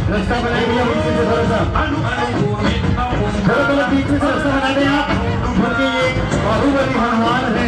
रास्ता बनाइए पीछे से थोड़ा सा, थोड़ा पीछे से रास्ता बना दें आप, क्योंकि ये बाहुबली हनुमान है।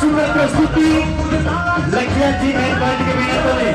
सुंदर प्रस्तुति लखिया जी एंड बैंड के बैनर तले।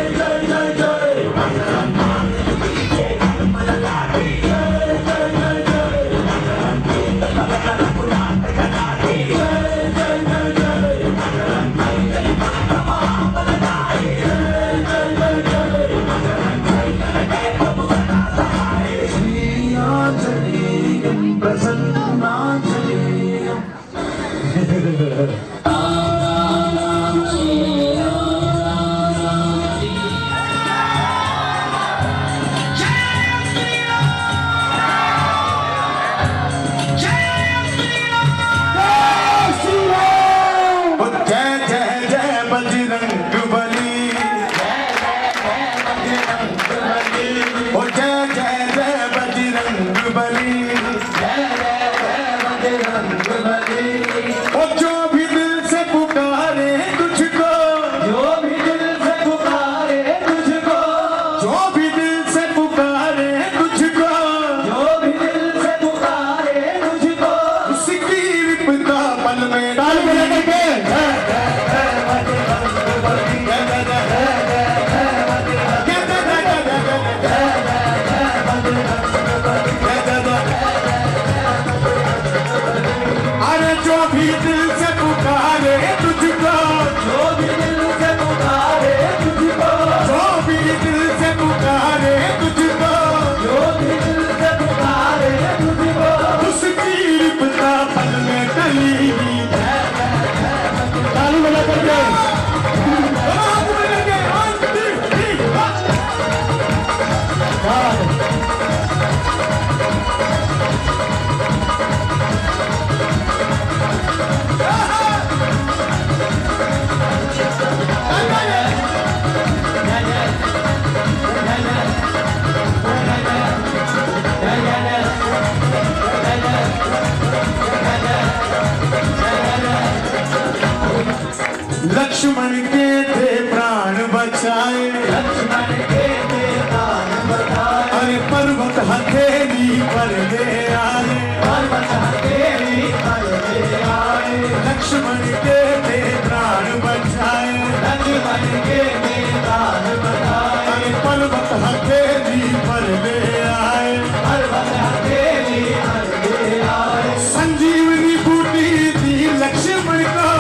लक्ष्मण के थे प्राण बचाए, लक्ष्मण के थे प्राण बचाए, अरे पर्वत हथेली पर ले आए, पर्वत हथेली पर ले आए। लक्ष्मण के थे प्राण बचाए, लक्ष्मण के थे प्राण बचाए, अरे पर्वत हथेली पर ले आए, पर्वत हथेली पर ले आए। संजीवनी बूटी दी लक्ष्मण को,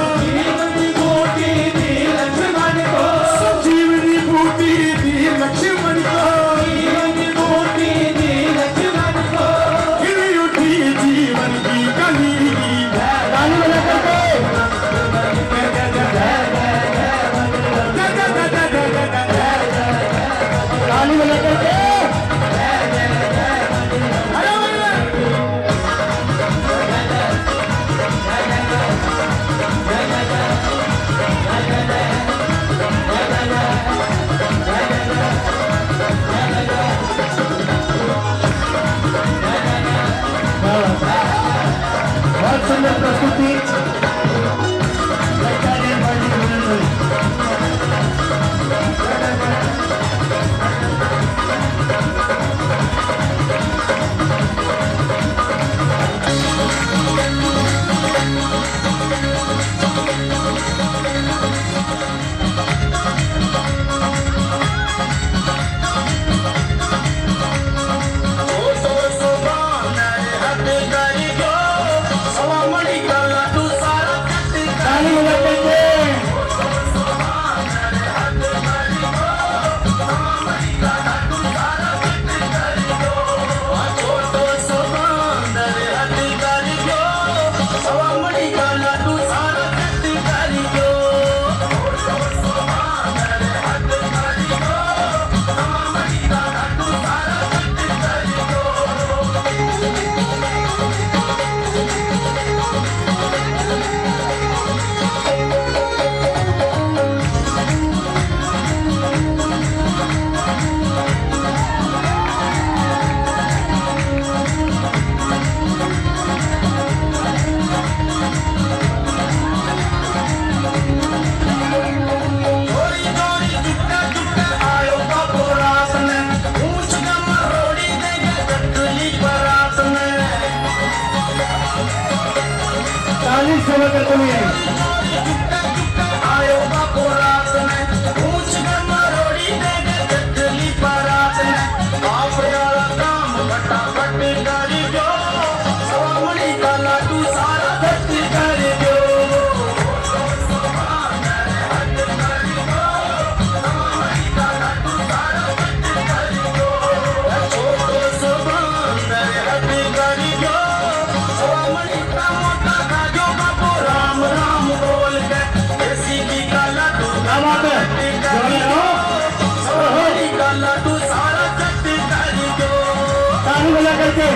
लक्ष्मण को गिरी उठी जीवन की कली, ताली बजा करके बहुत सुंदर प्रस्तुति। Monica काली सेवा करते हुए आयो बापू रात में पूछ के मरोड़ी दे दे चटली परात में आप यारा काम फटाफट कर दो स्वामणी का लाडू सारा गट कर दो करके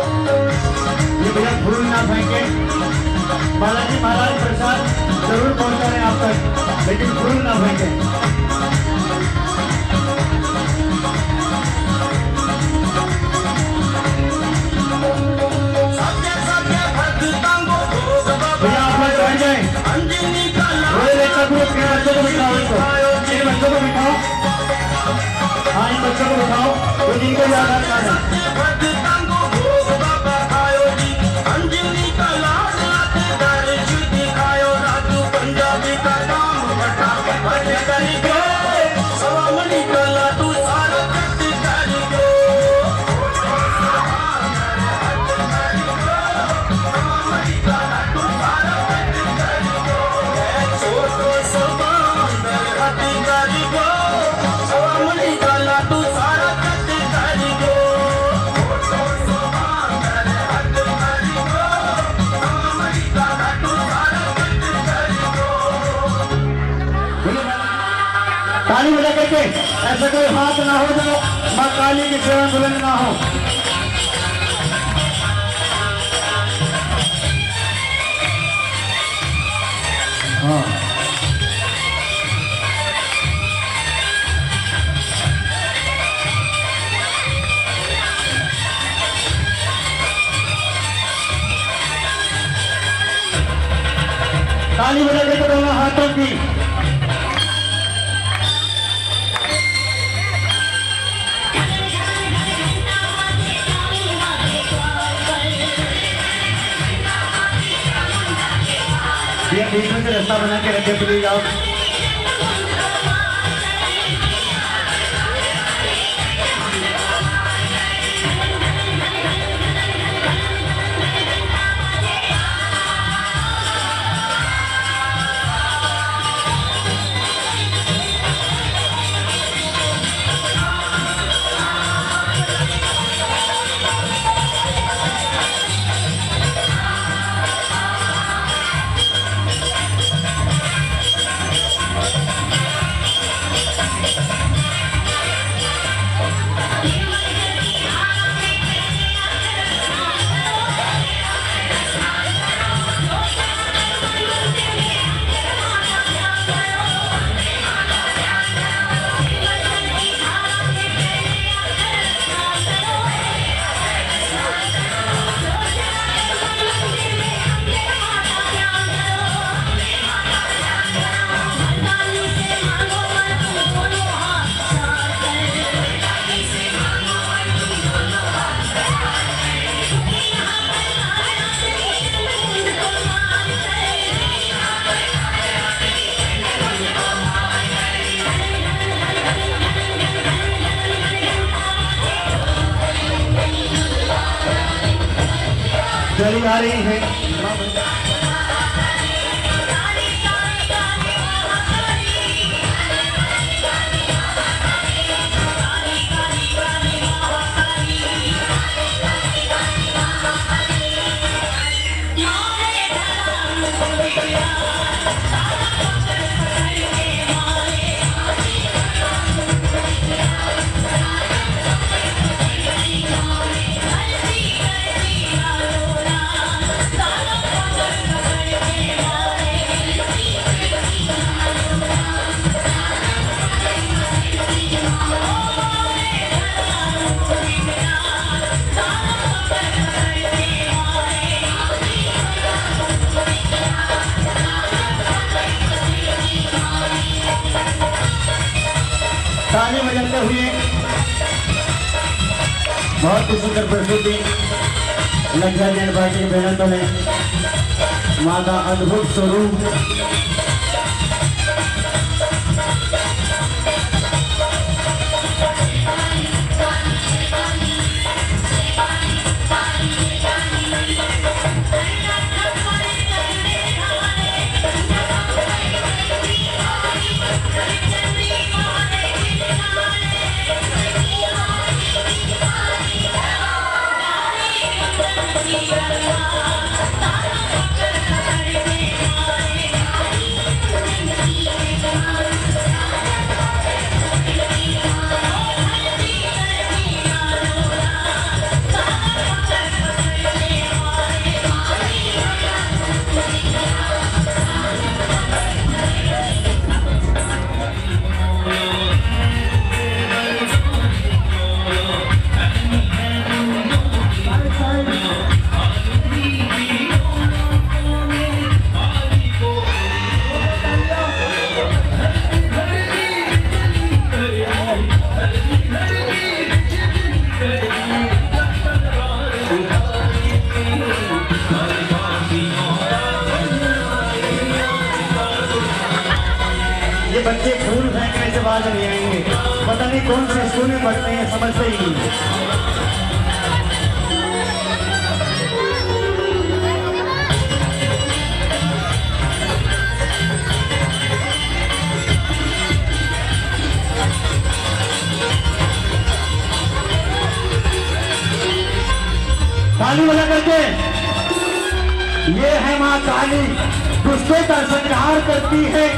ये भैया फूल ना फेंके बालाजी महाराज प्रसाद जरूर पहुंचा रहे आप तक लेकिन फूल ना फेंके बच्चों को बिठाओ इन बच्चों को बिठाओ हाँ इन बच्चों को बिठाओ तो जिनको याद आता है ताली बजा करके ऐसा कोई हाथ ना हो जो माँ काली की सेवा बुलंद ना हो हाँ ताली बजा करके दोनों हाथों की बीच में से रास्ता बना के रखे प्लीज आओ चली आ रही है ताली बजाते हुए बहुत ही सुंदर प्रस्तुति लज्जा बैंड पार्टी के बैनर तले माँ का अद्भुत स्वरूप ये बच्चे फूल फेंकने से बाज नहीं आएंगे, पता नहीं कौन से स्कूल में पढ़ते हैं, समझते ही नहीं। ताली बजा करके ये है माँ काली, दुष्टों का संहार करती है।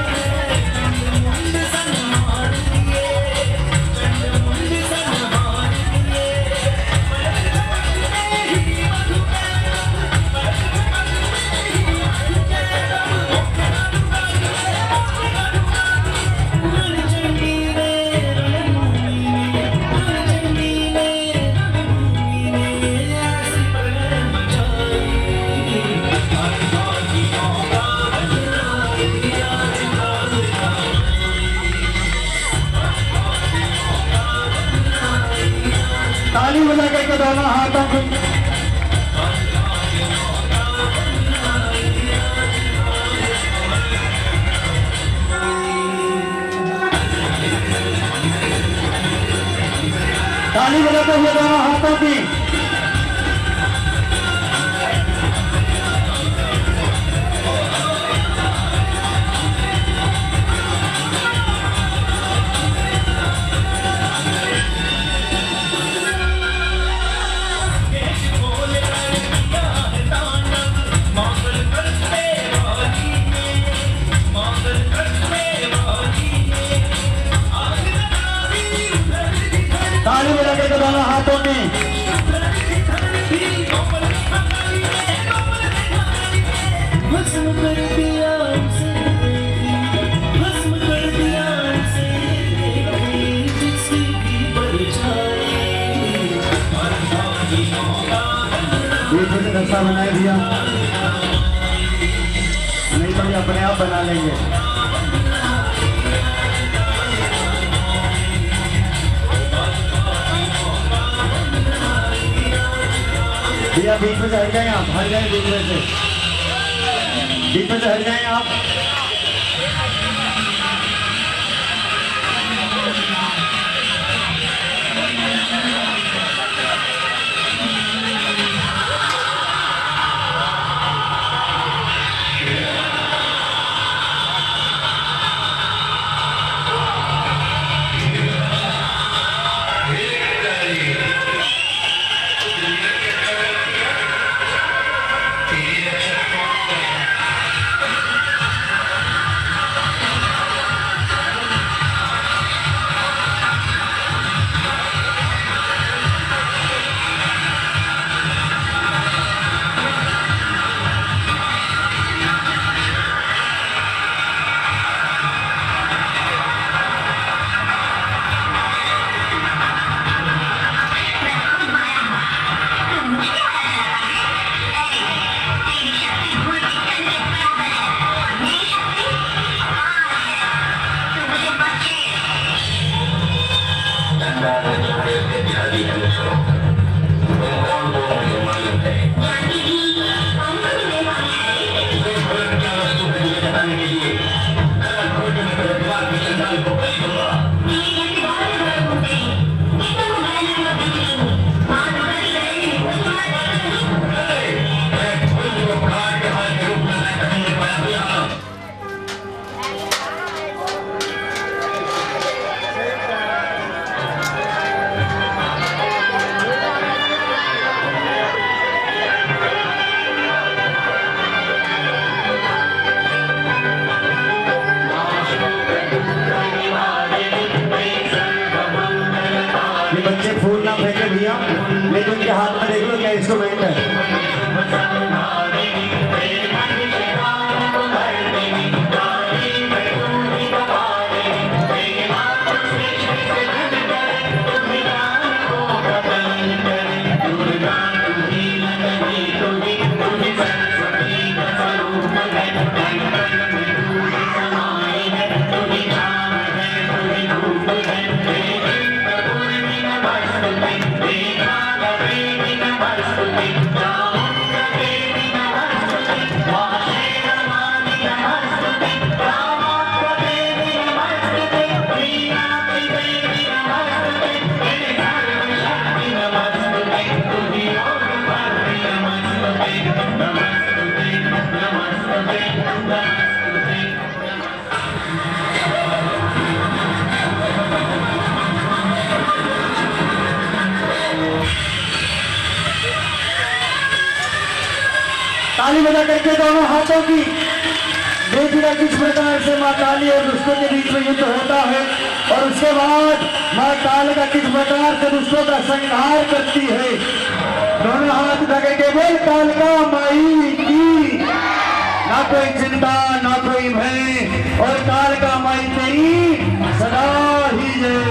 ताली बजा करके दोनों हाथों को ताली बजाते हुए दोनों हाथों की ताली बजा के दोनों हाथों में नक्शा बनाए दिया, नहीं तो ये अपने आप बना लेंगे। भैया बीच में से हट जाए, आप हट जाए, बीच में से हट जाए आप। बच्चे फूल ना फेंके भैया, लेकिन उनके हाथ में देख लो क्या इंस्ट्रूमेंट है। ताली बजा करके दोनों हाथों की देखिएगा किस प्रकार से माँ काली और दुष्टों के बीच में युद्ध होता है, और उसके बाद माँ काल का किस प्रकार से दुष्टों का संहार करती है। दोनों हाथ उठा करके बोल कालिका माई की, ना कोई चिंता ना कोई भय, और कालिका माई तेरी सदा ही जय।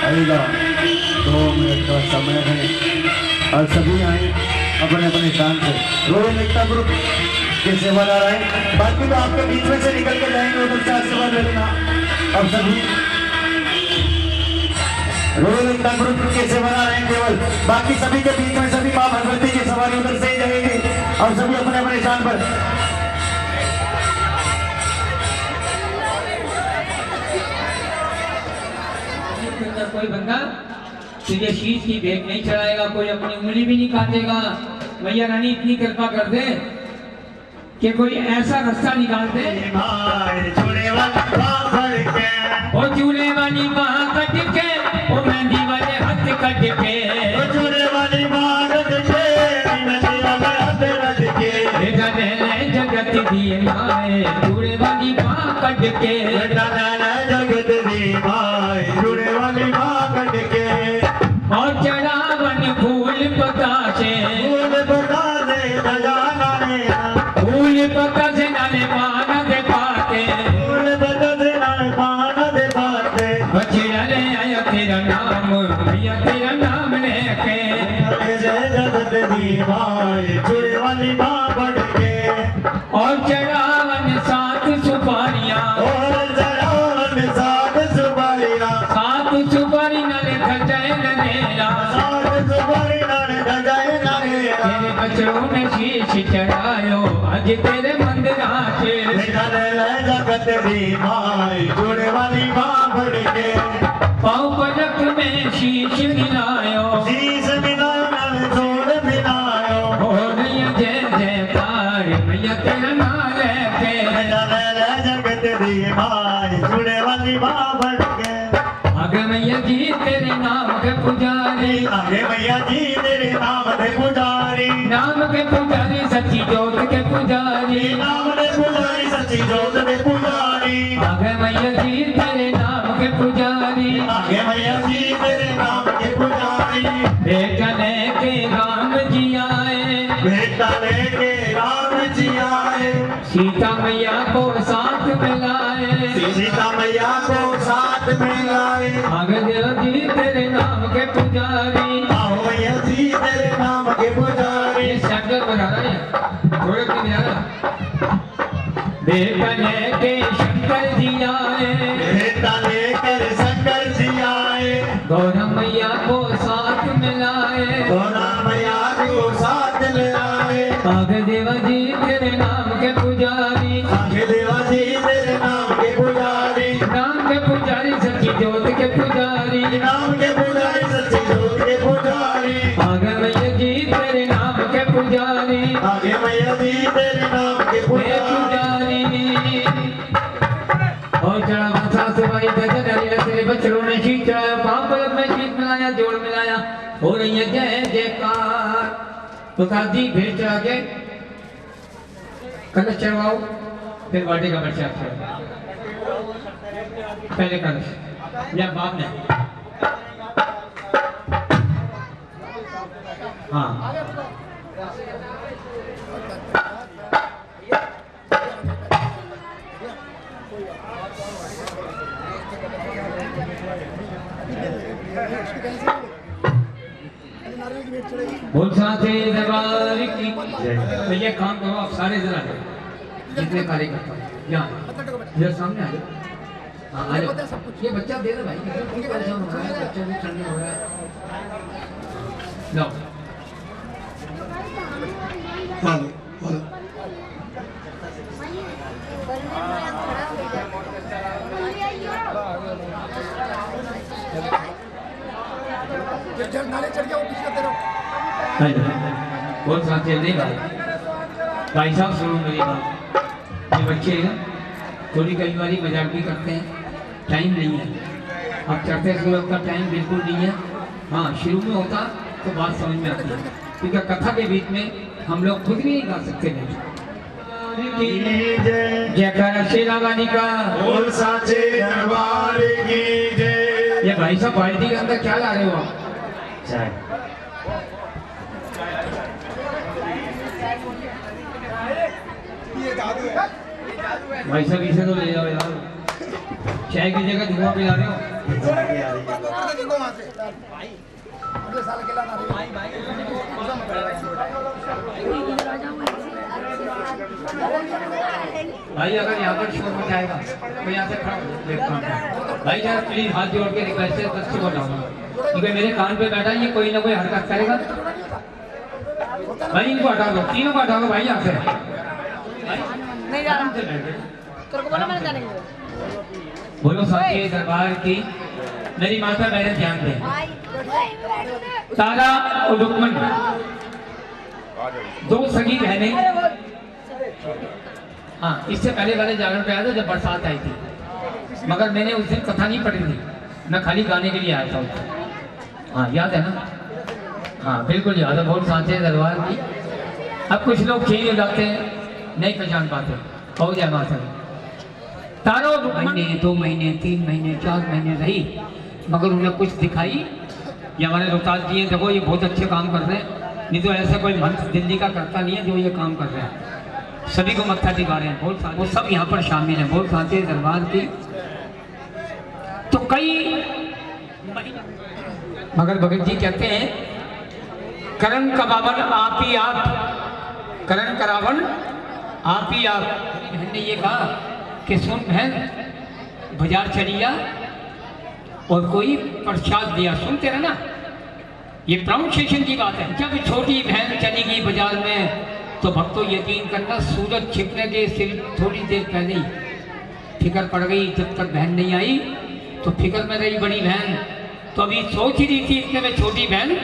आएगा 2 मिनट का समय है और सभी आए अपने अपने स्थान से। रोहित एकता ग्रुप के सेवादार आए, बाकी तो आपके बीच में से निकल के जाएंगे, उधर से आशीर्वाद ले लेना। अब सभी रोहित एकता ग्रुप के सेवादार आए केवल, बाकी सभी के बीच में सभी माँ भगवती की सवारी उधर से ही जाएंगे। और सभी अपने अपने स्थान पर। कोई बंदा तुझे शीश की भेंट नहीं चढ़ाएगा, कोई अपनी उंगली भी नहीं काटेगा। मैया रानी इतनी कृपा कर दे कि कोई ऐसा रास्ता निकाल दे। ओ चूल्हे वाली माँ कट के, ओ मेहंदी वाले हाथ कट के, ओ चूल्हे वाली माँ कट के, मेहंदी वाले हाथ कट के, जगत दी माए चूल्हे वाली माँ कट के, जगत दी माए चूल्हे वाली माँ कट के। और चढ़ावन फूल पकाशे, फूल पकाशे नजाना ने, फूल पकाशे नाले पान दे पाते, फूल पकाशे नाले पान दे पाते। बछड़ा ले आया तेरा नाम, भैया तेरा नाम लेके, जगत दी माए चूल्हे वाली माँ कट के। और चढ़ावन 7 सुपारियां, और चढ़ावन 7 सुपारियां, 7 सुपारी नाले खजाए ननेरा, 7 सुपारी नाले खजाए ननेरा। तेरे बच्चों ने शीश चढ़ायो आज तेरे मंदिर आके, जगत दी माए चूल्हे वाली माँ कट के। पाँव पलक में शीश मिलायो, शीश मिलायो जोड़ मिलायो, हो रही जय जयकार मैया तेरा नाम लेके। जगत दी माए चूल्हे वाली माँ कट के। अगर मैया जी तेरे नाम के पुजारी, आगे मैया जी तेरे नाम के पुजारी, नाम के पुजारी सच्ची जोत के पुजारी, नाम के पुजारी सच्ची जोत के पुजारी, आगे मैया जी तेरे नाम के पुजारी, आगे मैया जी तेरे नाम के पुजारी। बेटा लेके राम जी आए, बेटा लेके राम जी आए, सीता मैया को साथ मिलाए, सीता मैया को साथ में लाए। आगे देव जी तेरे नाम के पुजारी, आओ मैया जी तेरे नाम के पुजारी। ये शब्द बना रहा है थोड़े की नहीं आ रहा। बेटा लेके शंकर जी आए, बेटा लेकर शंकर जी आए, गौरा मैया को साथ मिलाए, गौरा मैया को साथ ले आए। आगे देवा जी तेरे नाम के पुजारी, आगे देवा जी तेरे नाम के पुजारी, नाम के पुजारी सच्ची जोत के पुजारी, नाम के पुजारी सच्ची जोत के पुजारी। आगे मैया जी तेरे नाम के पुजारी, आगे मैया जी तेरे नाम के हे पुजारी। पुजारी। और चढ़ा माथा से भाई भजन हरि तेरे बच्चों ने शीत चढ़ाया, पाप में शीत मिलाया, जोड़ मिलाया, हो रही है जय जयकार। तो दादी भेज चढ़ा के कलश चढ़वाओ, फिर वाटे का बच्चा पहले कलश या बाप ने। हाँ बोल साथे दरबार की तो ये काम करो आप सारे जरा जितने कार्यकर्ता यहाँ इधर सामने आ जाओ। हाँ आ जाओ, ये बच्चा दे दे भाई, क्यों परेशान हो रहा है, बच्चा भी ठंडा हो रहा है। लो नाले चढ़ गया वो पीछे तेरे बहुत साथ नहीं भाई साहब सुनो मेरी बात। ये बच्चे ना थोड़ी कई बार मजाक भी करते हैं, टाइम नहीं है, अब चढ़ते सूरज का टाइम बिल्कुल नहीं है। हाँ शुरू में होता तो बात समझ में आती है, क्योंकि कथा के बीच में हम लोग खुद भी नहीं गा सकते। जयकारा शेरा वाली का बोल साचे दरबार की जय। ये भाई साहब बाल्टी के अंदर क्या ला रहे हो आप? चाय। भाई साहब इसे तो ले जाओ यार, चाय की जगह धुआं पिला रहे हो। भाई अगर यहाँ पर शोर मचाएगा तो यहाँ से खड़ा हो प्लेटफॉर्म पे। भाई जरा प्लीज हाथ जोड़ के रिक्वेस्ट है बच्चे को डालना, क्योंकि मेरे कान पे बैठा ये कोई ना कोई हरकत करेगा। भाई इनको हटा दो, तीनों को हटा दो भाई यहाँ से। नहीं जा रहा तेरे को बोला मैंने जाने के लिए। बोलो साथी दरबार की मेरी माता बहन ध्यान दें। तारा और रुक्मन दो सगी बहनें। हाँ इससे पहले वाले जागरण पे आया था जब बरसात आई थी, मगर मैंने उस दिन कथा नहीं पढ़ी थी, मैं खाली गाने के लिए आया था उससे। हाँ याद है ना? हाँ बिल्कुल याद है। बहुत साथे दरबार की। अब कुछ लोग चेंज हो जाते हैं, नहीं पहचान पाते। हो जाए माता तारों महीने 2 महीने 3 महीने 4 महीने रही, मगर उन्हें कुछ दिखाई। ये हमारे रोहतास जी हैं, देखो ये बहुत अच्छे काम कर रहे हैं, नहीं तो ऐसा कोई मंच दिल्ली का करता नहीं है जो ये काम कर रहे हैं। सभी को मत्था दिखा रहे हैं, बहुत वो सब यहाँ पर शामिल हैं। बहुत साथे दरबार की तो कई, मगर भगत जी कहते हैं करण कबावन आप ही आप, करण करावन आप ही आप। बहन ने ये कहा कि सुन बहन बाजार चलिया और कोई प्रसाद दिया, सुनते रहे ना, ये प्रोनाउंसिएशन की बात है। जब छोटी बहन चली गई बाजार में तो भक्तों यकीन करना सूरज छिपने के सिर्फ थोड़ी देर पहले ही फिक्र पड़ गई। जब तक बहन नहीं आई तो फिक्र में रही बड़ी बहन, तो अभी सोच ही रही थी इतने में छोटी बहन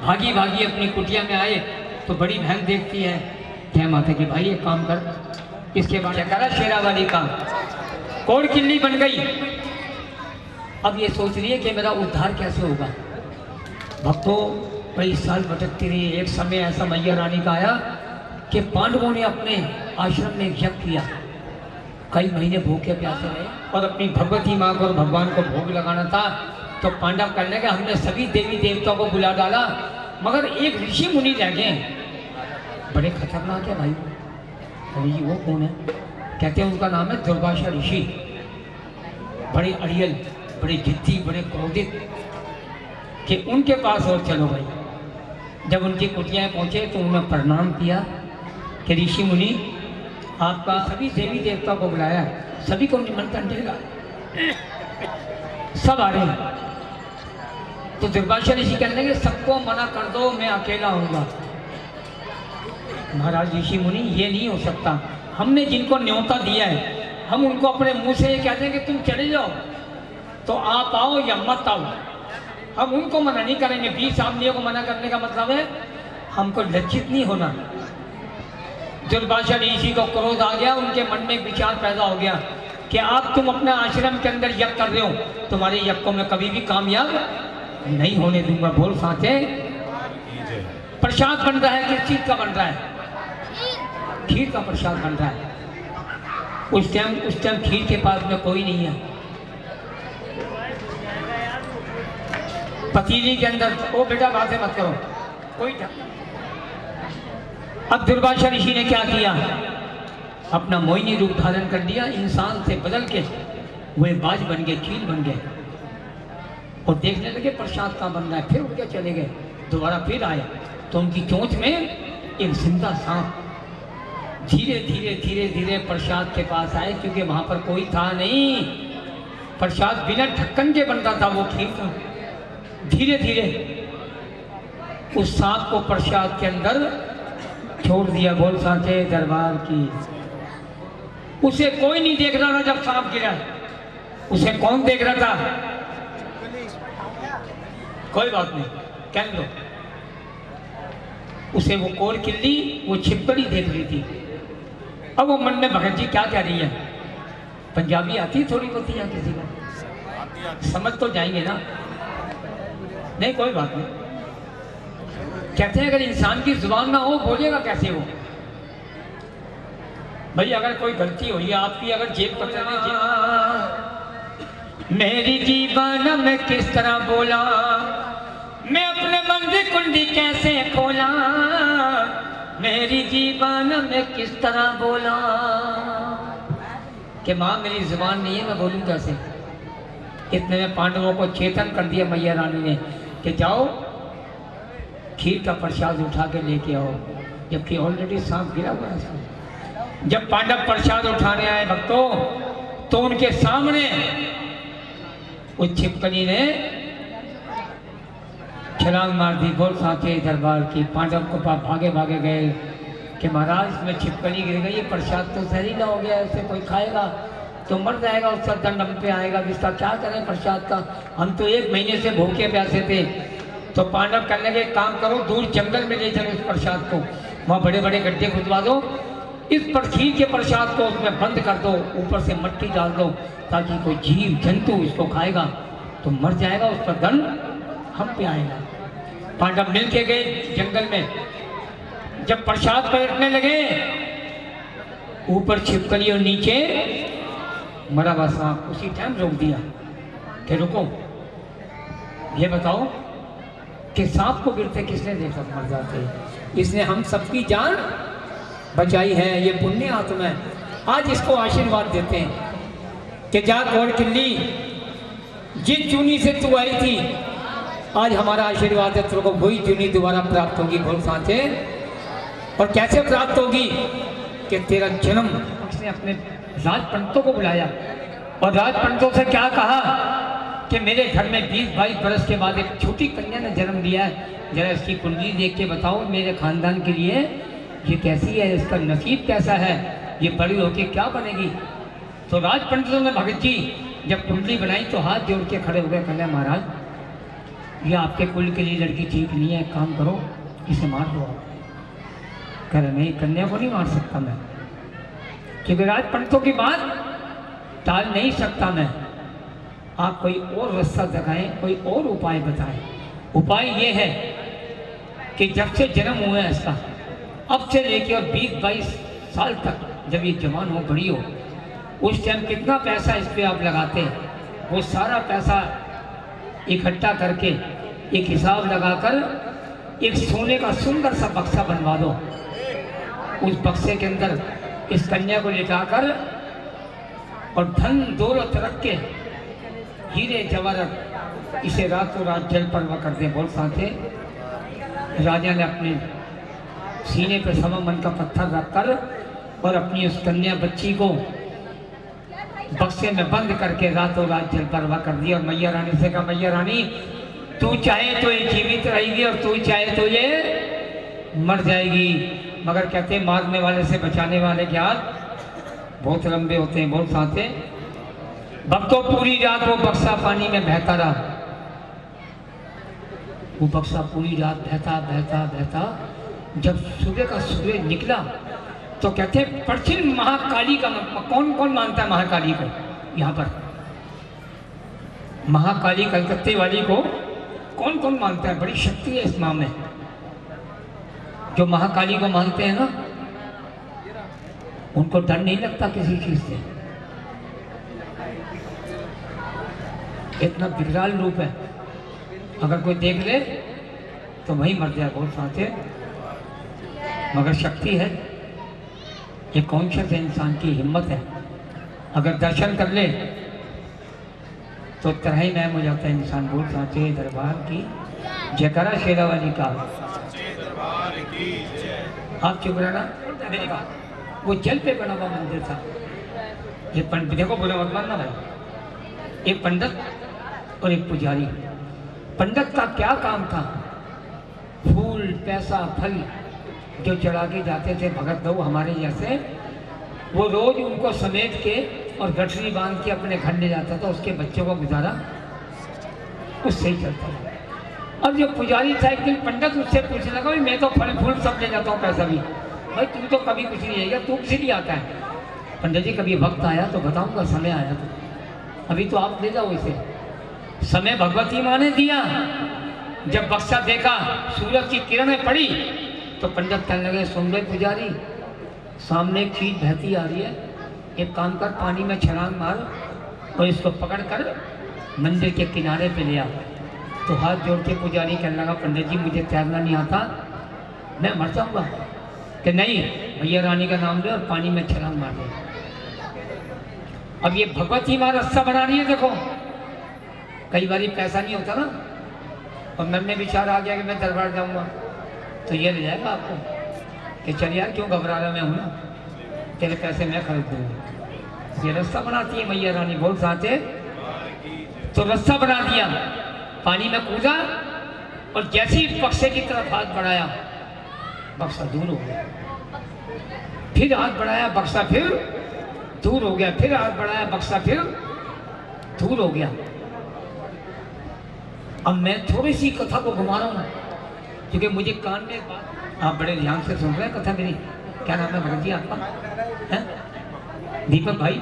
भागी भागी अपनी कुटिया में आए तो बड़ी बहन देखती है, क्या माता कि भाई एक काम कर, इसके बाद करा शेरा वाली का कोड़ किल्ली बन गई। अब ये सोच रही है कि मेरा उद्धार कैसे होगा। भक्तों कई साल भटकती रही। एक समय ऐसा मैया रानी का आया कि पांडवों ने अपने आश्रम में यज्ञ किया, कई महीने भूखे प्यासे रहे और अपनी भगवती माँ को और भगवान को भोग लगाना था। तो पांडव करने के हमने सभी देवी देवताओं को बुला डाला, मगर एक ऋषि मुनि रह गए, बड़े खतरनाक है भाई। अरे जी वो कौन है? कहते हैं उनका नाम है दुर्वासा ऋषि। बड़े अड़ियल, बड़े जिद्दी, बड़े क्रोधित, कि उनके पास और चलो भाई। जब उनकी कुटिया पहुंचे तो उन्होंने प्रणाम किया कि ऋषि मुनि आपका सभी देवी देवता को बुलाया, सभी को निमंत्रण देगा, सब आ रहे हैं। तो दुर्वासा ऋषि कहने लगे सबको मना कर दो, मैं अकेला आऊंगा। महाराज ऋषि मुनि ये नहीं हो सकता, हमने जिनको न्योता दिया है हम उनको अपने मुंह से ये कहते हैं कि तुम चले जाओ, तो आप आओ या मत आओ, हम उनको मना नहीं करेंगे। 20 आदमियों को मना करने का मतलब है हमको लज्जित नहीं होना। दुर्वासा ऋषि को क्रोध आ गया, उनके मन में एक विचार पैदा हो गया कि आप तुम अपने आश्रम के अंदर यज्ञ कर रहे हो, तुम्हारे यज्ञ को मैं कभी भी कामयाब नहीं होने दूंगा। बोल साथे प्रसाद बन रहा है, किस चीज का बन रहा है? खीर का प्रसाद बन रहा है। उस टाइम खीर के पास में कोई नहीं है, पतीली के अंदर। ओ बेटा बातें मत करो, कोई था। अब दुर्वासा ऋषि ने क्या किया, अपना मोहिनी रूप धारण कर दिया, इंसान से बदल के वे बाज बन गए, चील बन गए और देखने लगे प्रसाद कहाँ बन रहा है। फिर उठ के चले गए, दोबारा फिर आए तो उनकी चोंच में एक जिंदा सांप धीरे धीरे धीरे धीरे प्रसाद के पास आए, क्योंकि वहां पर कोई था नहीं। प्रसाद बिना ढक्कन के बनता था वो खीर था। धीरे धीरे उस सांप को प्रसाद के अंदर छोड़ दिया। बोल सांचे दरबार की। उसे कोई नहीं देख रहा था जब सांप गिरा, उसे कौन देख रहा था? कोई बात नहीं, कह लो। उसे वो कोर किल्ली, वो छिपकली देख रही थी। अब वो मन में भगत जी क्या कह रही है? पंजाबी आती थोड़ी बहुत या किसी को समझ तो जाएंगे ना? नहीं कोई बात नहीं। कहते हैं अगर इंसान की जुबान ना हो बोलेगा कैसे वो? भाई अगर कोई गलती हुई आपकी, अगर जेब पकड़ में मेरी जीवन में किस तरह बोला, मैं अपने मन की कुंडी कैसे खोला, मेरी जीवन में किस तरह बोला कि माँ मेरी जुबान नहीं है, मैं बोलूँ कैसे? इतने में पांडवों को चेतन कर दिया मैया रानी ने कि जाओ खीर का प्रसाद उठा के लेके आओ, जबकि ऑलरेडी सांप गिरा हुआ है। जब पांडव प्रसाद उठाने आए भक्तों, तो उनके सामने उस छिपकली ने छलांग मार दी। बोल सांचे दरबार की। पांडव को भागे भागे गए कि महाराज इसमें छिपकली गिर गई, ये प्रसाद तो जहरीला हो गया, इसे कोई खाएगा तो मर जाएगा, उसका दंड हम पे आएगा, इसका क्या करें प्रसाद का? हम तो 1 महीने से भूखे प्यासे थे। तो पांडव कहने लगे काम करो, दूर जंगल में ले चलो इस प्रसाद को, वहाँ बड़े बड़े गड्ढे खुदवा दो, इस पर खीर के प्रसाद को उसमें बंद कर दो, ऊपर से मिट्टी डाल दो, ताकि कोई जीव जंतु इसको खाएगा तो मर जाएगा, उस पर दंड हम पे आएगा। पांडव मिल के गए जंगल में। जब प्रसाद पलटने लगे, ऊपर छिपकली और नीचे मरा हुआ सांप। उसी टाइम रोक दिया कि रुको, ये बताओ कि सांप को गिरते किसने देखा मर जाते? इसने हम सबकी जान बचाई है, ये पुण्य आत्मा है। आज इसको आशीर्वाद देते हैं कि जा गौर किल्ली, जिस चुनी से तू आई थी, आज हमारा आशीर्वाद है तेरे को वही चुनी दोबारा प्राप्त होगी। घोल सांचे। और कैसे प्राप्त होगी? कि तेरा जन्म। उसने अपने राजपंडितों को बुलाया और राजपंडितों से क्या कहा कि मेरे घर में 20-22 बरस के बाद एक छोटी कन्या ने जन्म लिया है, जरा इसकी कुंडली देख के बताओ मेरे खानदान के लिए ये कैसी है, इसका नसीब कैसा है, ये बड़ी होके क्या बनेगी? तो राजपंडितों ने भगत जी जब कुंडली बनाई तो हाथ जोड़ के खड़े हो गए, कहले महाराज ये आपके कुल के लिए लड़की ठीक नहीं है, काम करो इसे मार दो। कह रहे नहीं, कन्या को नहीं मार सकता मैं, क्योंकि राजपंडितों की बात टाल नहीं सकता मैं। आप कोई और रास्ता दिखाएं, कोई और उपाय बताएं। उपाय ये है कि जब से जन्म हुआ है इसका, अब से लेके और 20-22 साल तक जब ये जवान हो, बड़ी हो, उस टाइम कितना पैसा इस पे आप लगाते हैं, वो सारा पैसा इकट्ठा करके एक हिसाब लगाकर एक सोने का सुंदर सा बक्सा बनवा दो। उस बक्से के अंदर इस कन्या को लेटाकर और धन दौलत रख के, हीरे जवाहरत, इसे रातों रात जल परवा कर दे। बोल साथे राजा ने अपने सीने पे सवा मन का पत्थर रखकर और अपनी उस कन्या बच्ची को बक्से में बंद करके रातों रात जल परवा कर दिया। और मैया रानी से कहा, मैया रानी तू चाहे तो ये जीवित रहेगी और तू चाहे तो ये मर जाएगी, मगर कहते मारने वाले से बचाने वाले के हाथ बहुत लंबे होते हैं। बहुत साथे भक्तों पूरी रात वो बक्सा पानी में बहता रहा। वो बक्सा पूरी रात बहता बहता बहता, जब सुबह का सूरज निकला तो कहते पश्चिम महाकाली का, कौन कौन मानता है महाकाली को? यहाँ पर महाकाली कलकत्ते वाली को कौन कौन मानता है? बड़ी शक्ति है इस माँ में। जो महाकाली को मानते हैं ना, उनको डर नहीं लगता किसी चीज से। इतना विकराल रूप है, अगर कोई देख ले तो वहीं मर जाए। बहुत साथे मगर शक्ति है, ये कॉन्शियस है, इंसान की हिम्मत है। अगर दर्शन कर ले तो तरह ही मैम हो जाता है इंसान। बोल साचे दरबार की जयकारा शेरा वाली का। आप चुप रहना। मैंने कहा वो जल पे बना हुआ मंदिर था। ये पंडित, देखो बोले मत मानना भाई, एक पंडित और एक पुजारी। पंडित का क्या काम था? फूल पैसा फल जो चढ़ा के जाते थे भगत लोग हमारे जैसे, वो रोज उनको समेट के और गठरी बांध के अपने घर ले जाता था। उसके बच्चों को गुजारा उससे ही चलता था। अब जो पुजारी था, एक दिन पंडित उससे पूछने लगा, मैं तो फल फूल सब ले जाता हूँ, पैसा भी। भाई तू तो कभी कुछ नहीं लेगा, तू किसी लिए आता है? पंडित जी कभी वक्त आया तो बताऊंगा, समय आया तो, अभी तो आप ले जाओ इसे। समय भगवती माँ ने दिया। जब बक्सा देखा, सूरज की किरणें पड़ी तो पंडित कहने लगे, सुन रहे पुजारी, सामने एक चीज बहती आ रही है, एक काम कर, पानी में छलांग मार और इसको पकड़ कर मंदिर के किनारे पे ले आ। तो हाथ जोड़ के पुजारी कहने लगा, पंडित जी मुझे तैरना नहीं आता, मैं मर जाऊंगा। कि नहीं, मैया रानी का नाम ले और पानी में छलांग मार दे। अब ये भगवती माँ रास्ता बना रही है। देखो कई बार पैसा नहीं होता ना, और मन में विचार आ गया कि मैं दरबार जाऊंगा, तो ये ले जाएगा आपको कि चल यार क्यों घबरा रहा, मैं हूँ ना, तेरे पैसे मैं खरीद दूंगा। ये रास्ता बनाती है मैया रानी। बोल साथे तो रास्ता बना दिया, पानी में कूदा और जैसे ही बक्से की तरफ हाथ बढ़ाया, बक्सा दूर हो गया। फिर हाथ बढ़ाया, बक्सा फिर दूर हो गया। फिर हाथ बढ़ाया, बक्सा फिर दूर हो गया। अब मैं थोड़ी सी कथा को घुमा रहा हूँ क्योंकि मुझे कान में बात, आप बड़े ध्यान से सुन रहे हैं कथा मेरी। क्या नाम है भगत जी आपका? है दीपक भाई,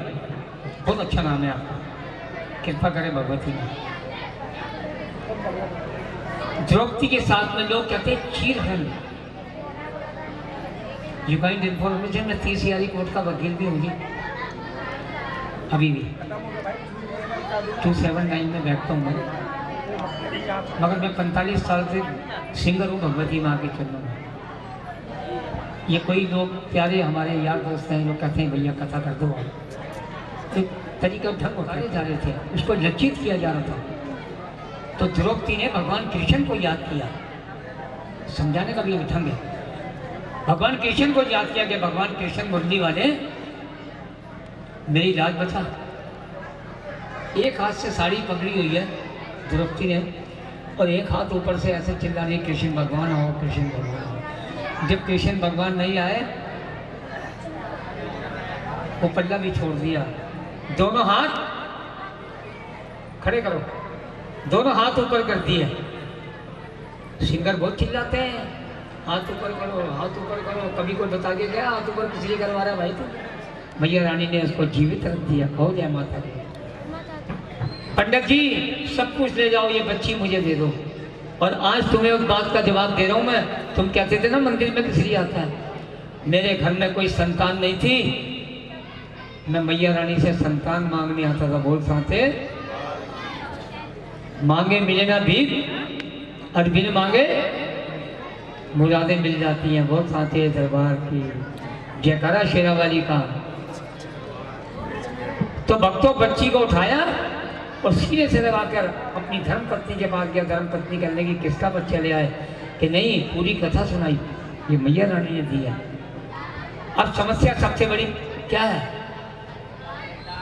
बहुत अच्छा नाम है आपका, कृपा करें भगवती में। द्रौपदी के साथ में लोग कहते हैं चीर हरण। यू काइंड इन्फॉर्मेशन, मैं 30 यारी कोर्ट का वकील भी हूँ अभी भी, 279 में बैठता हूँ मैं, मगर मैं 45 साल से सिंगर हूँ भगवती माँ के चरणों में। ये कोई लोग प्यारे हमारे यार दोस्त हैं, लोग कहते हैं भैया कथा कर दो, तो तरीका ढंग उठाए जा रहे थे, उसको लज्जित किया जा रहा था। तो द्रौपदी ने भगवान कृष्ण को याद किया, समझाने का भी ढंग है। भगवान कृष्ण को याद किया कि भगवान कृष्ण मुरली वाले मेरी लाज बचा। एक हाथ से साड़ी पकड़ी हुई है द्रौपदी ने और एक हाथ ऊपर से ऐसे चिल्ला रही, कृष्ण भगवान आओ, कृष्ण भगवान आओ। जब कृष्ण भगवान नहीं आए, वो पल्ला भी छोड़ दिया। दोनों हाथ खड़े करो, दोनों हाथ ऊपर कर दिए। सिंगर बहुत चिल्लाते हैं, हाथ ऊपर करो, हाथ ऊपर करो। कभी कोई बता के गया हाथ ऊपर किस लिए करवा रहा है भाई? तो मैया रानी ने उसको जीवित रख दिया। हो जाए माता की। पंडित जी सब कुछ ले जाओ, ये बच्ची मुझे दे दो। और आज तुम्हें उस बात का जवाब दे रहा हूं मैं। तुम कहते थे ना मंदिर में किस लिए आता है। मेरे घर में कोई संतान नहीं थी, मैं मैया रानी से संतान मांगने आता था। बोल साथे मांगे मिले ना भीख, और बिन मांगे मुरादें मिल जाती हैं। बहुत साथे दरबार की जयकारा शेरा वाली का। तो भक्तों बच्ची को उठाया और सीधे से लगाकर अपनी धर्म पत्नी के पास गया। धर्म पत्नी कहने की किसका बच्चा ले आए कि नहीं, पूरी कथा सुनाई, ये मैया रानी ने दी है। अब समस्या सबसे बड़ी क्या है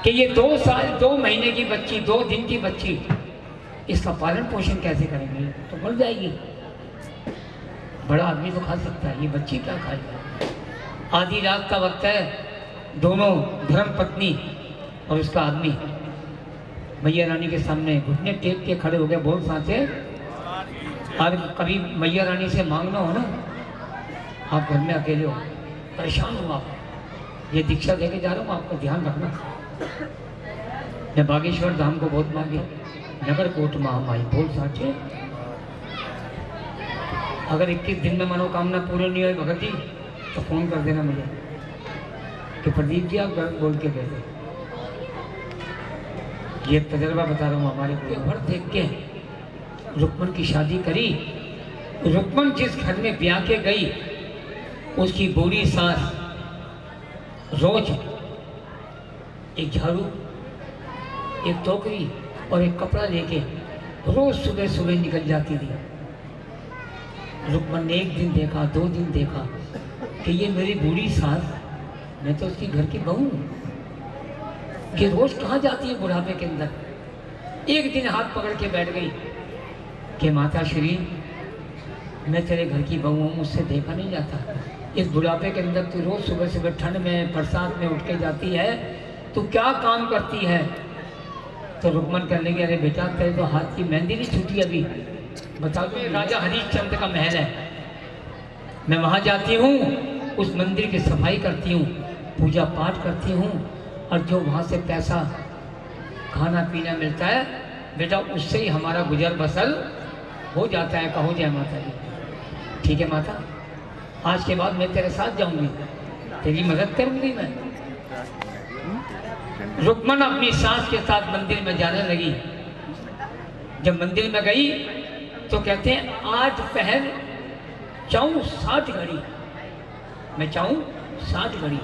कि ये 2 साल 2 महीने की बच्ची, 2 दिन की बच्ची, इसका पालन पोषण कैसे करेंगे, तो मर जाएगी। बड़ा आदमी तो खा सकता है, ये बच्ची क्या खाएगी। आधी रात का वक्त है, दोनों धर्म पत्नी और उसका आदमी मैया रानी के सामने घुटने टेक के खड़े हो गए। बोल साथे और कभी मैया रानी से मांगना हो ना, आप घर में अकेले हो, परेशान हो, आप ये दीक्षा देके जा रहा हूँ, आपको ध्यान रखना। मैं बागेश्वर धाम को बहुत मांगी, नगर कोट महामाई। बोल साचे अगर 21 दिन में मनोकामना पूरी नहीं हुई भगत जी तो फोन कर देना मुझे कि प्रदीप जी आप गलत बोल के गए थे। ये तजर्बा बता रहा हूँ हमारे भर देख के। रुक्मन की शादी करी, रुक्मन जिस घर में ब्याह के गई उसकी बूढ़ी सास रोज एक झाड़ू, एक टोकरी और एक कपड़ा लेके रोज सुबह सुबह निकल जाती थी। रुक्मन ने 1 दिन देखा, 2 दिन देखा कि ये मेरी बूढ़ी सास, मैं तो उसकी घर की बहू हूँ, कि रोज कहाँ जाती है बुढ़ापे के अंदर। एक दिन हाथ पकड़ के बैठ गई कि माता श्री मैं तेरे घर की बहू हूँ, मुझसे देखा नहीं जाता। इस बुढ़ापे के अंदर तू रोज सुबह सुबह ठंड में बरसात में उठ के जाती है, तू क्या काम करती है। तो रुक्मन कहने लगे अरे बेटा तेरे तो हाथ की मेहंदी नहीं छूटी अभी, बता दो। राजा हरिश्चंद्र का महल है, मैं वहाँ जाती हूँ, उस मंदिर की सफाई करती हूँ, पूजा पाठ करती हूँ, और जो वहाँ से पैसा खाना पीना मिलता है बेटा उससे ही हमारा गुजर बसर हो जाता है। कहो जय माता दी। ठीक है माता, आज के बाद मैं तेरे साथ जाऊंगी, तेरी मदद करूंगी मैं। रुक्मन अपनी सास के साथ मंदिर में जाने लगी। जब मंदिर में गई तो कहते हैं आज पहर चाहूँ 60 घड़ी, मैं चाहूँ 60 घड़ी।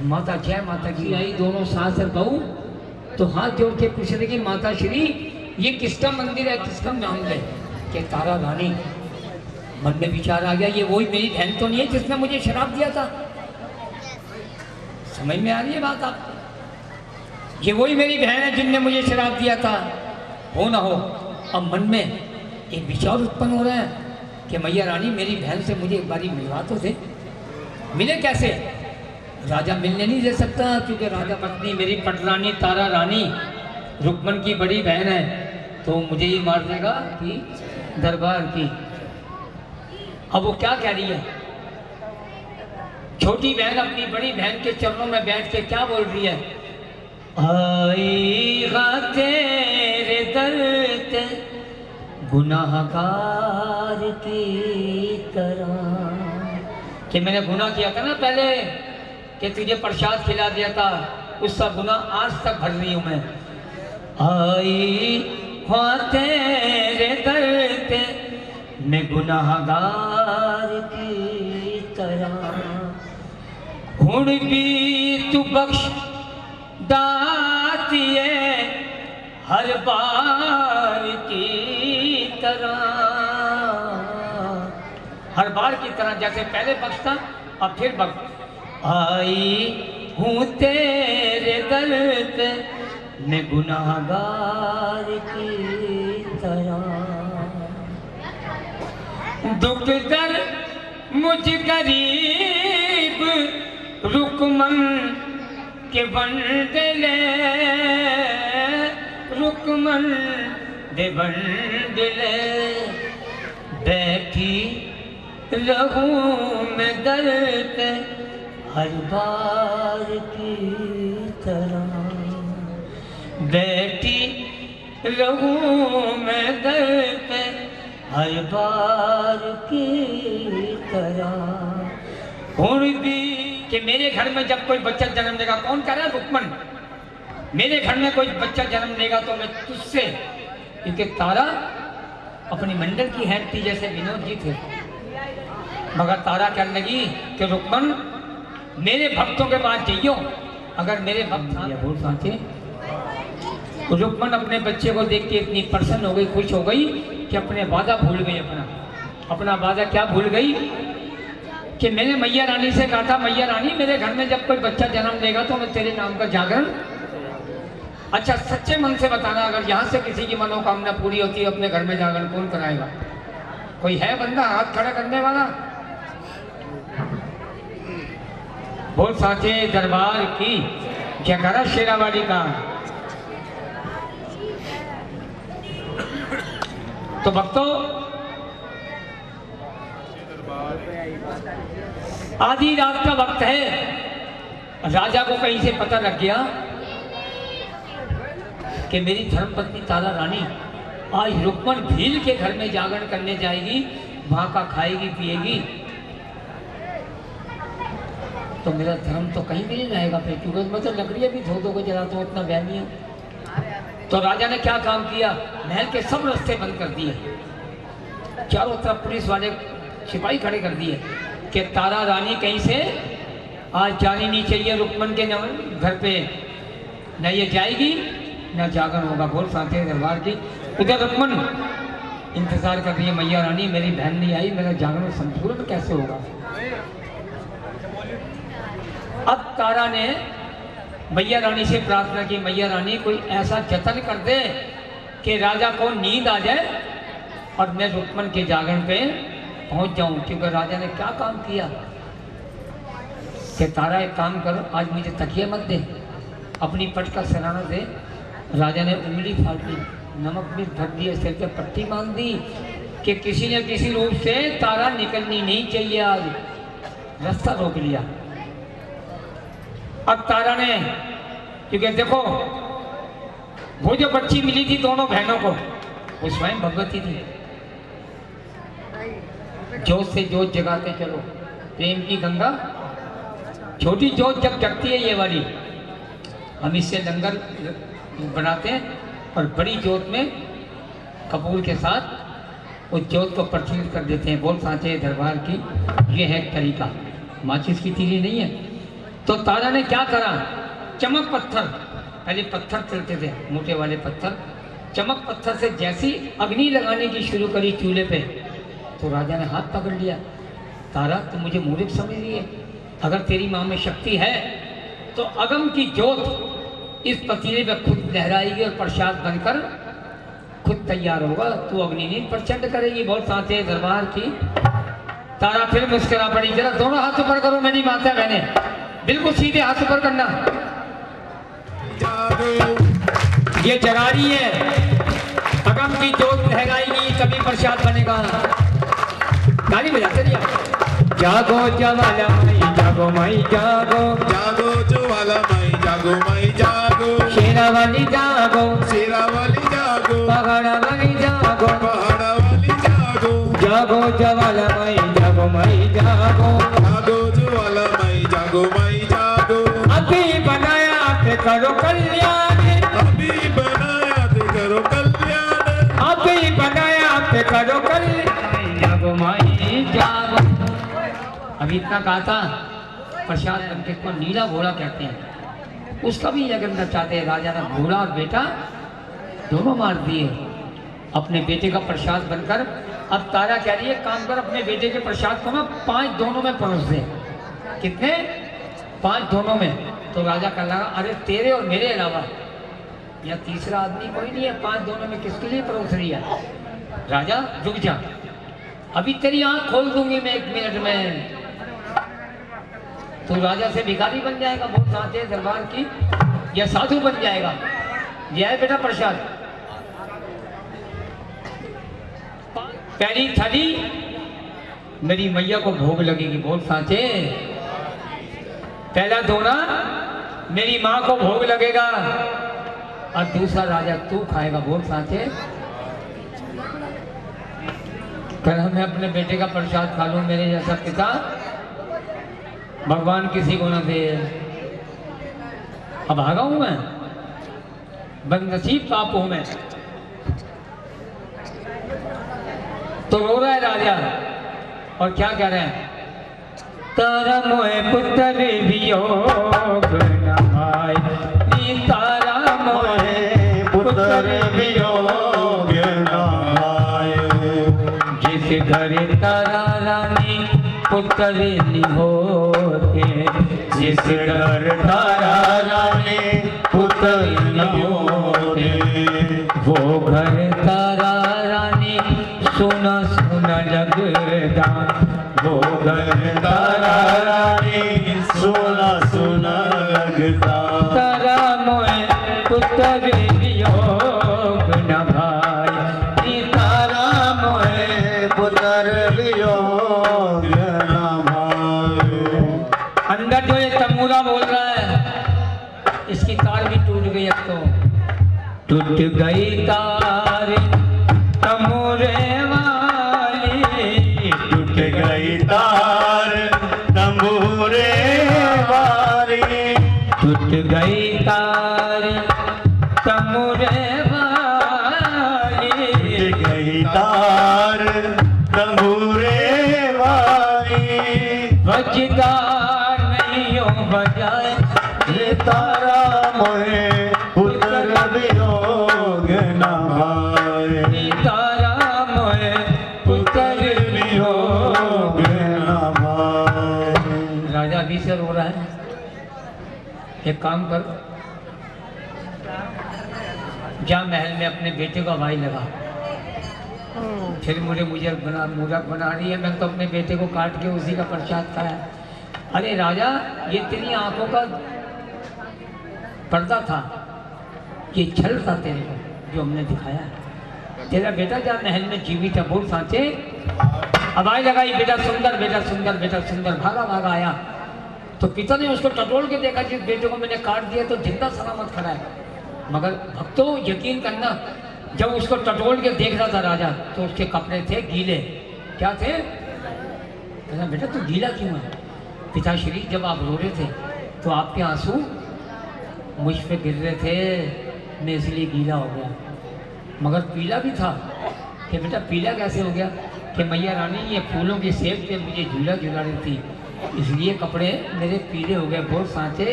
माता जय माता की आई, दोनों सास और बहू तो हाथ जोड़ के पूछ रहे कि माता श्री ये किसका मंदिर है, किसका नाम है। कि तारा रानी। मन में विचार आ गया ये वही मेरी बहन तो नहीं है जिसने मुझे शराब दिया था। समझ में आ रही है बात आप, ये वही मेरी बहन है जिनने मुझे शराब दिया था। हो ना हो, अब मन में एक विचार उत्पन्न हो रहा है कि मैया रानी मेरी बहन से मुझे एक बारी मिलवा तो दे। मिले कैसे, राजा मिलने नहीं दे सकता क्योंकि राजा पत्नी मेरी पटरानी तारा रानी रुक्मन की बड़ी बहन है, तो मुझे ही मार देगा कि दरबार की। अब वो क्या कह रही है, छोटी बहन अपनी बड़ी बहन के चरणों में बैठ के क्या बोल रही है, आई तेरे दर पे गुनाहगार की तरह। कि मैंने गुनाह किया था ना पहले कि तुझे प्रसाद खिला दिया था, उसका गुनाह आज तक भर रही हूं मैं। आई तेरे दर पे मैं गुनाहगार की तरह, हुण भी तू बख्श दातिए हर बार की तरह। हर बार की तरह जैसे पहले बख्शता अब फिर बख्श। आई हूँ तेरे दर पे मैं गुनाहगार की तरह, दुख दर मुझ गरीब रुकमन के बंदले, रुकमन दे बंदले, बैठी रहूं मैं दर पे हर बार की तरह, बैठी रहूं मैं दर पे हर बार की तरह। और भी कि मेरे घर में जब कोई बच्चा जन्म लेगा, कौन कह रहा है? रुक्मन। मेरे घर में कोई बच्चा जन्म लेगा तो मैं तुझसे, क्योंकि तारा अपनी मंडल की हेड थी जैसे विनोद जी थे, मगर तारा कहने लगी कि रुक्मन मेरे भक्तों के पास जाइयो, अगर मेरे भक्त बोल साचे। रुक्मन अपने बच्चे को देख के इतनी प्रसन्न हो गई, खुश हो गई कि अपने वादा भूल गई। अपना वादा क्या भूल गई कि मैंने मैया रानी से कहा था, मैया रानी मेरे घर में जब कोई बच्चा जन्म लेगा तो मैं तेरे नाम का जागरण। अच्छा सच्चे मन से बताना, अगर यहाँ से किसी की मनोकामना पूरी होती है अपने घर में जागरण कौन कराएगा? कोई है बंदा हाथ खड़ा करने वाला? बोल साचे दरबार की जयकारा शेरावाली का। तो भक्तों आधी रात का वक्त है, राजा को कहीं से पता लग गया कि मेरी धर्मपत्नी तारा रानी आज रुक्मन भील के घर में जागरण करने जाएगी, वहां का खाएगी पिएगी, तो मेरा धर्म तो कहीं भी नहीं रहेगा फिर, क्योंकि मैं तो लकड़ियां भी धो के जलाता हूँ, इतना बहनी है। तो राजा ने क्या काम किया, महल के सब रास्ते बंद कर दिए, चारों तरफ पुलिस वाले सिपाही खड़े कर दिए कि तारा रानी कहीं से आज जानी नहीं चाहिए रुक्मन के घर पे, न ये जाएगी न जागरण होगा। बोल साथे दरबार की। इधर रुक्मन इंतजार कर रही है, मैया रानी मेरी बहन नहीं आई, मेरा जागरण संपूर्ण कैसे होगा। अब तारा ने मैया रानी से प्रार्थना की, मैया रानी कोई ऐसा जतन कर दे कि राजा को नींद आ जाए और मैं रुक्मन के जागरण पे पहुंच जाऊं। क्योंकि राजा ने क्या काम किया कि तारा एक काम करो, आज मुझे तकिया मत दे, अपनी पट का सराहना दे। राजा ने उंगली फाड़ दी, नमक भी भर दिया, सिर पे पट्टी बांध दी कि किसी न किसी रूप से तारा निकलनी नहीं चाहिए, आज रास्ता रोक लिया। अब तारा ने, क्योंकि देखो वो जो बच्ची मिली थी दोनों बहनों को, वो स्वयं भगवती थी। जोत से जोत जगाते चलो, प्रेम की गंगा छोटी जोत जब जगती है ये वाली, हम इससे लंगर बनाते हैं और बड़ी जोत में कपूर के साथ उस जोत को प्रज्वलित कर देते हैं। बोल साचे दरबार की, ये है तरीका, माचिस की तीली नहीं है। तो तारा ने क्या करा, चमक पत्थर, पहले पत्थर चलते थे मोटे वाले पत्थर, चमक पत्थर से जैसी अग्नि लगाने की शुरू करी चूल्हे पे, तो राजा ने हाथ पकड़ लिया। तारा तुम मुझे मूर्ख समझ रही है, अगर तेरी माँ में शक्ति है तो अगम की जोत इस पतीले पे खुद लहराएगी और प्रसाद बनकर खुद तैयार होगा, तू अग्नि नहीं प्रचंड करेगी। बहुत साथे दरबार की। तारा फिर मुस्कुरा पड़ी, जरा दोनों हाथ ऊपर करो मेरी माता बहने, बिल्कुल सीधे हाथ ऊपर करना। ये जगा रही है, अगम की जोत लहराएगी तभी प्रसाद बनेगा। ताली बजाते रहिए। जागो ज्वाला माई जागो माई जागो, जागो ज्वाला माई जागो माई जागो, शेरा वाली जागो, शेरा वाली जागो, पहाड़ा वाली जागो, पहाड़ा वाली जागो, जागो ज्वाला माई जागो माई जागो, जागो ज्वाला माई जागो माई जागो। अभी बनाया ते करो कल्याण, अभी बनाया ते करो कल्याण, अभी बनाया ते करो कल्याण, जागो माई जागो। अभी इतना कहा था, प्रसाद बनके को नीला घोड़ा कहते हैं, उसका भी यज्ञ करना चाहते हैं। राजा ने घोड़ा और बेटा दोनों मार दिए अपने बेटे का प्रसाद बनकर। अब तारा कह रही है काम कर, अपने बेटे के प्रसाद को ना 5 दोनों में परोस दे। कितने? 5 दोनों में। तो राजा कह लगा अरे तेरे और मेरे अलावा या तीसरा आदमी कोई नहीं है, 5 दोनों में किसके लिए परोस रही है? राजा रुक जा, अभी तेरी आंख खोल दूंगी मैं 1 मिनट में, तो राजा से भिखारी बन जाएगा। बहुत साथ है दरबार की, या साधु बन जाएगा। यह है बेटा प्रसाद। पहली थाली मेरी मैया को भोग लगेगी। बोल साचे। पहला दोना मेरी माँ को भोग लगेगा। और दूसरा राजा तू खाएगा। बोल सांचे। कल मैं अपने बेटे का प्रसाद खा लूं, मेरे जैसा पिता भगवान किसी को न दे। अब भागा हूं मैं, बदनसीब पाप हूं मैं। तो रो रहा है राजा और क्या कह रहे हैं? तारा मोहे पुत्र वियोग न भाई, तारा मोहे पुत्र वियोग न भाई। जिस घर तारा रानी पुत्र निहोरे, जिस घर तारा रानी पुत्र निहोरे, वो घर तारा रानी सुना सुना लगदा। वो घर तारा रानी सोना सोना लगता। तारा मोहे पुत्र वियोग न भाई, तारा मोहे पुत्र वियोग न भाई। अंदर जो ये तमूरा बोल रहा है, इसकी तार भी टूट गई। अब तो टूट गई तार तमूरे वाली, टूट गई तार तंबूरे वाली। टूट गई तार तमूरे वाली, टूट गई तार तंबूरे वाली। बजदार नहीं हो बजाए ये तारा मोहे पुत्र वियोग न भाई। तारा मोहे पुत्र वियोग न भाई। राजा अभी से रो रहा है। एक काम कर, जा महल में अपने बेटे का भाई लगा। फिर मुझे मूर्ख बना रही है। मैं तो अपने बेटे को काट के उसी का प्रसाद खाया। अरे राजा, ये तेरी आंखों का पर्दा था, ये छल था तेरे को जो हमने दिखाया। तेरा बेटा जा महल में जीवित है। बोल सांचे। अब आई लगाई, बेटा सुंदर, बेटा सुंदर, बेटा सुंदर। भागा भागा आया तो पिता ने उसको टटोल के देखा, जिस बेटे को मैंने काट दिया तो जिंदा सलामत खड़ा है। मगर भक्तों यकीन करना, जब उसको टटोल के देख रहा था राजा, तो उसके कपड़े थे गीले। क्या थे? कहना बेटा तू गीला क्यों है? पिताश्री, जब आप रो रहे थे तो आपके आंसू मुझ पे गिर रहे थे, मैं इसलिए गीला हो गया। मगर पीला भी था। कि बेटा पीला कैसे हो गया? कि मैया रानी ये फूलों की सेब पे मुझे झूला झूला रही थी, इसलिए कपड़े मेरे पीले हो गए। बोल सांचे।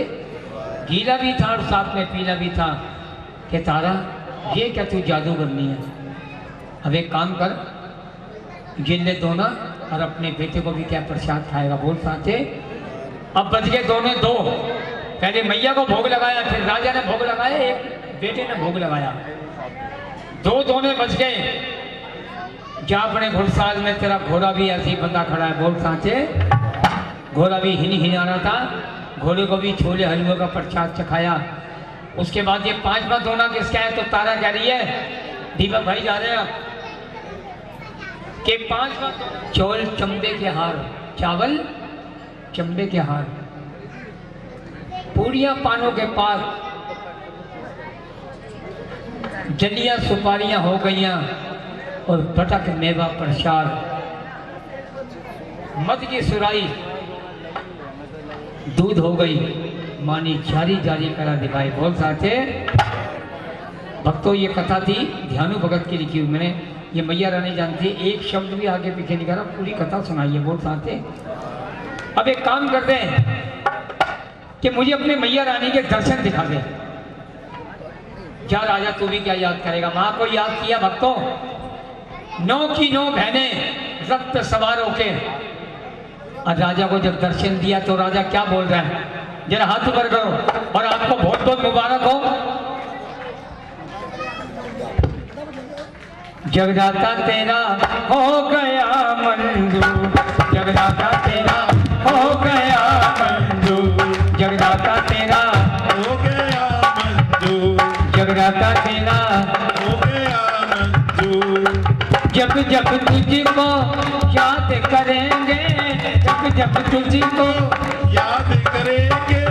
गीला भी था और साथ में पीला भी था। कि तारा, ये क्या तू जादू करनी है? अब एक काम कर, गिल्ले दोना और अपने बेटे को भी क्या प्रसाद खाएगा। बोल सांचे। अब बच गए दोनों दो। पहले मैया को भोग लगाया, फिर राजा ने भोग लगाया, एक बेटे ने भोग लगाया। दो दोने बच गए। जा अपने घुड़साल में, तेरा घोड़ा भी ऐसे ही बंदा खड़ा है। बोल सांचे। घोड़ा भी हिला रहा था। घोड़े को भी छोले हलवे का प्रसाद चखाया। उसके बाद ये पांचवा दोना किसका है? तो तारा कह रही है, दीपक भाई जा रहे हैं आप कि पांचवा चौल चंबे के हार, चावल चंबे के हार, पूड़ियां पानों के पार, जलियां सुपारियां हो गईयां और पटक मेवा प्रसाद, मद की सुराई दूध हो गई, मानी जारी जारी करा दिखाई। बोल साथे। भक्तों, ये कथा थी ध्यानु भगत की लिखी हुई। मैंने ये मैया रानी जानती है, एक शब्द भी आगे पीछे नहीं करा, पूरी कथा सुनाई है। बोल साथे। अब एक काम करते हैं कि मुझे अपने मैया रानी के दर्शन दिखा दे। क्या राजा, तू भी क्या याद करेगा? माँ को याद किया भक्तों। 9 की 9 बहनें रथ पे सवार होके और राजा को जब दर्शन दिया तो राजा क्या बोल रहा है? जरा हाथ ऊपर करो और आपको बहुत बहुत मुबारक हो। जगदाता तेरा हो गया मंजूर, जगदाता तेरा हो गया मंजूर, जगदाता तेरा हो गया मंजूर, जगदाता तेरा हो गया मंजूर। जब जब तुझको याद करेंगे, जब जब तुझको याद करेंगे,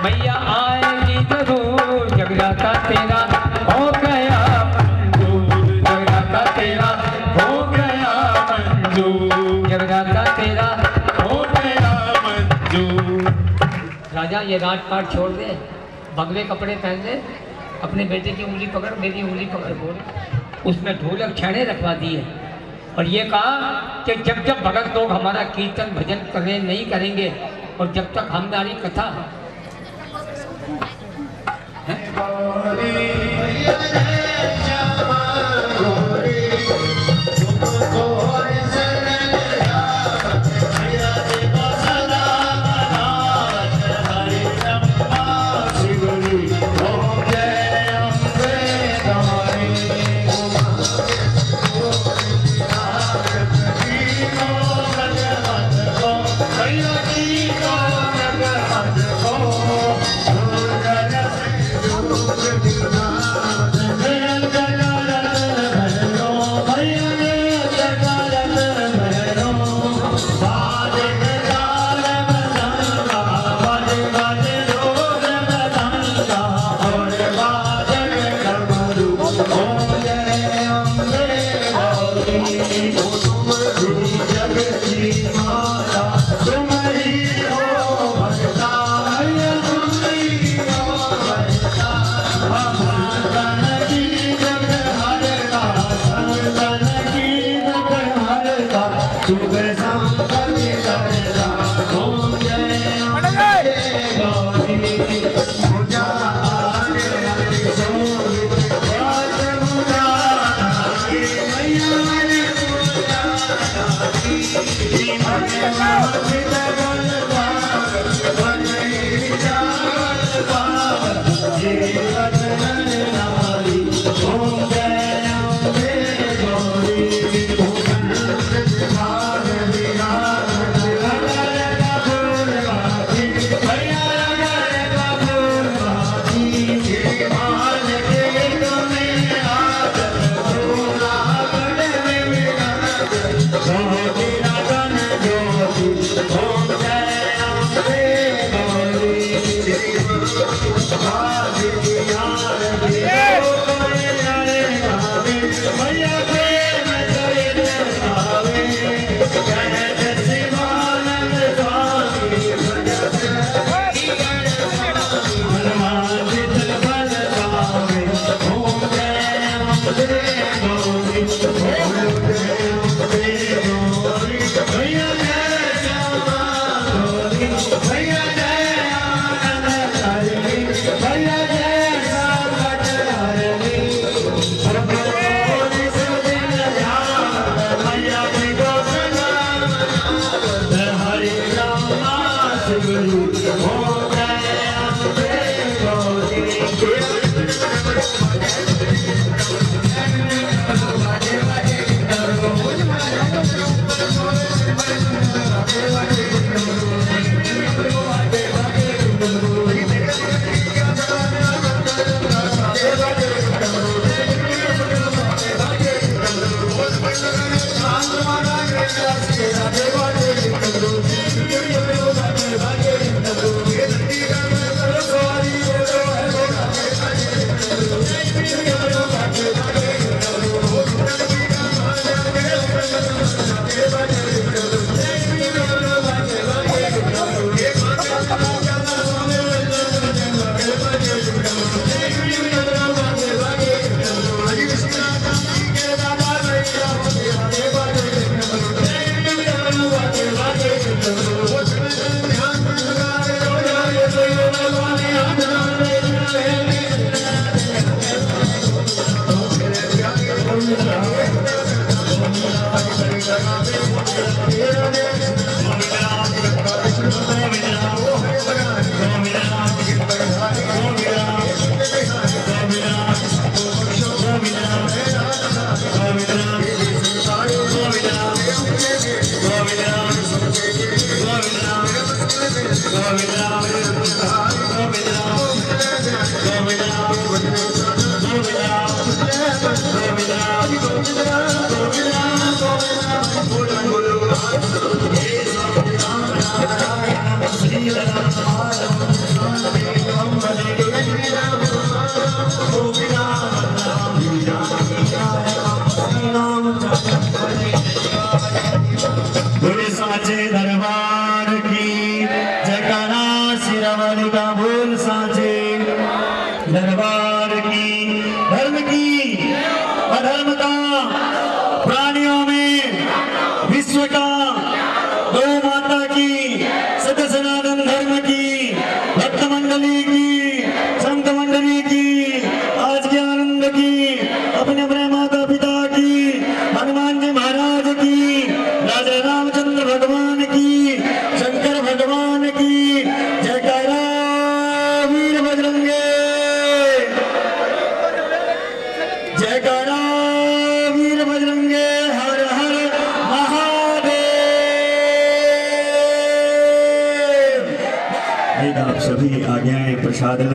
मैया आएगी जरूर। जगदाता तेरा ये राजपाट छोड़ दे, बगले कपड़े पहन ले, अपने बेटे की उंगली पकड़, मेरी उंगली पकड़, बोल। उसमें ढोलक छेड़े रखवा दिए और ये कहा कि जब जब भगत लोग हमारा कीर्तन भजन करें नहीं करेंगे और जब तक हमारी कथा मंडली की, संत मंडली की, आज के आनंद की, अपने अपने माता पिता की, हनुमान जी महाराज की, राजा रामचंद्र भगवान की, शंकर भगवान की, जयकारा वीर बजरंगे, जयकारा वीर बजरंगे, हर हर महादेव। आप सभी आज्ञाएं प्रसाद